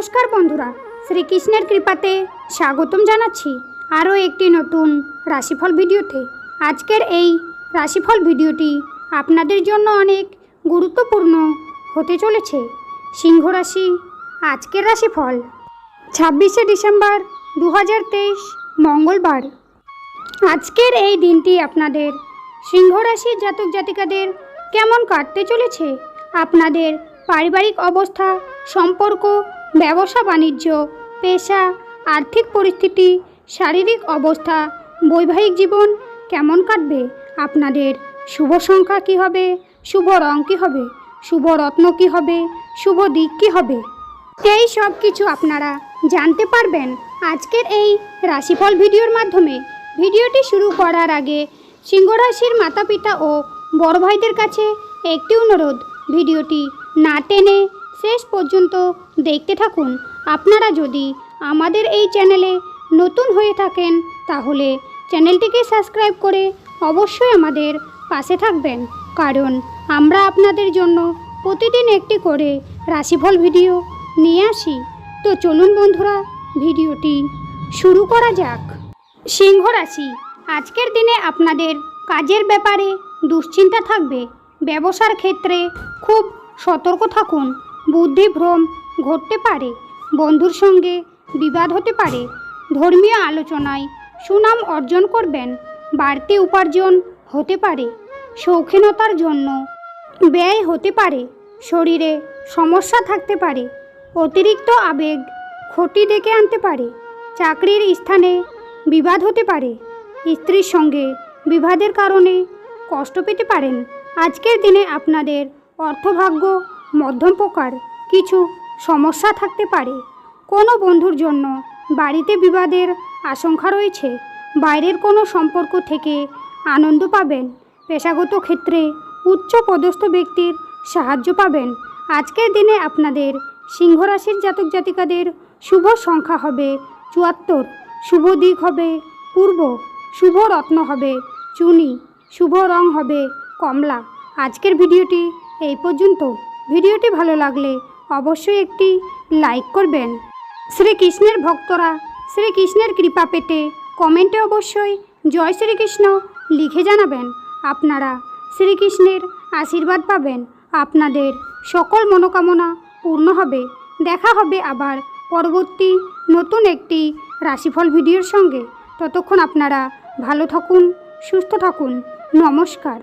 নমস্কার বন্ধুরা, শ্রীকৃষ্ণের কৃপাতে স্বাগতম জানাচ্ছি আরও একটি নতুন রাশিফল ভিডিওতে। আজকের এই রাশিফল ভিডিওটি আপনাদের জন্য অনেক গুরুত্বপূর্ণ হতে চলেছে। সিংহ রাশি আজকের রাশিফল 26শে ডিসেম্বর 2023 মঙ্গলবার। আজকের এই দিনটি আপনাদের সিংহ রাশির জাতক জাতিকাদের কেমন কাটতে চলেছে, আপনাদের পারিবারিক অবস্থা, সম্পর্ক, ব্যবসা বাণিজ্য, পেশা, আর্থিক পরিস্থিতি, শারীরিক অবস্থা, বৈবাহিক জীবন কেমন কাটবে, আপনাদের শুভ সংখ্যা কী হবে, শুভ রং কী হবে, শুভ রত্ন কী হবে, শুভ দিক কী হবে, এই সব কিছু আপনারা জানতে পারবেন আজকের এই রাশিফল ভিডিওর মাধ্যমে। ভিডিওটি শুরু করার আগে সিংহ রাশির মাতা পিতা ও বড় ভাইদের কাছে একটি অনুরোধ, ভিডিওটি না টেনে শেষ পর্যন্ত দেখতে থাকুন। আপনারা যদি আমাদের এই চ্যানেলে নতুন হয়ে থাকেন তাহলে চ্যানেলটিকে সাবস্ক্রাইব করে অবশ্যই আমাদের পাশে থাকবেন, কারণ আমরা আপনাদের জন্য প্রতিদিন একটি করে রাশিফল ভিডিও নিয়ে আসি। তো চলুন বন্ধুরা, ভিডিওটি শুরু করা যাক। সিংহ রাশি আজকের দিনে আপনাদের কাজের ব্যাপারে দুশ্চিন্তা থাকবে। ব্যবসার ক্ষেত্রে খুব সতর্ক থাকুন, বুদ্ধিভ্রম ঘটতে পারে, বন্ধুর সঙ্গে বিবাদ হতে পারে, ধর্মীয় আলোচনায় সুনাম অর্জন করবেন, বাড়তি উপার্জন হতে পারে, শৌখিনতার জন্য ব্যয় হতে পারে, শরীরে সমস্যা থাকতে পারে, অতিরিক্ত আবেগ ক্ষতি ডেকে আনতে পারে, চাকরির স্থানে বিবাদ হতে পারে, স্ত্রীর সঙ্গে বিবাদের কারণে কষ্ট পেতে পারেন। আজকের দিনে আপনাদের অর্থভাগ্য মধ্যম প্রকার, কিছু সমস্যা থাকতে পারে, কোনো বন্ধুর জন্য বাড়িতে বিবাদের আশঙ্কা রয়েছে, বাইরের কোনো সম্পর্ক থেকে আনন্দ পাবেন, পেশাগত ক্ষেত্রে উচ্চ পদস্থ ব্যক্তির সাহায্য পাবেন। আজকের দিনে আপনাদের সিংহ রাশির জাতক জাতিকাদের শুভ সংখ্যা হবে 74, শুভ দিক হবে পূর্ব, শুভ রত্ন হবে চুনি, শুভ রং হবে কমলা। আজকের ভিডিওটি এই পর্যন্ত। ভিডিওটি ভালো লাগলে অবশ্যই একটি লাইক করবেন। শ্রীকৃষ্ণের ভক্তরা শ্রীকৃষ্ণের কৃপা পেতে কমেন্টে অবশ্যই জয় শ্রীকৃষ্ণ লিখে জানাবেন। আপনারা শ্রীকৃষ্ণের আশীর্বাদ পাবেন, আপনাদের সকল মনোকামনা পূর্ণ হবে। দেখা হবে আবার পরবর্তী নতুন একটি রাশিফল ভিডিওর সঙ্গে। ততক্ষণ আপনারা ভালো থাকুন, সুস্থ থাকুন। নমস্কার।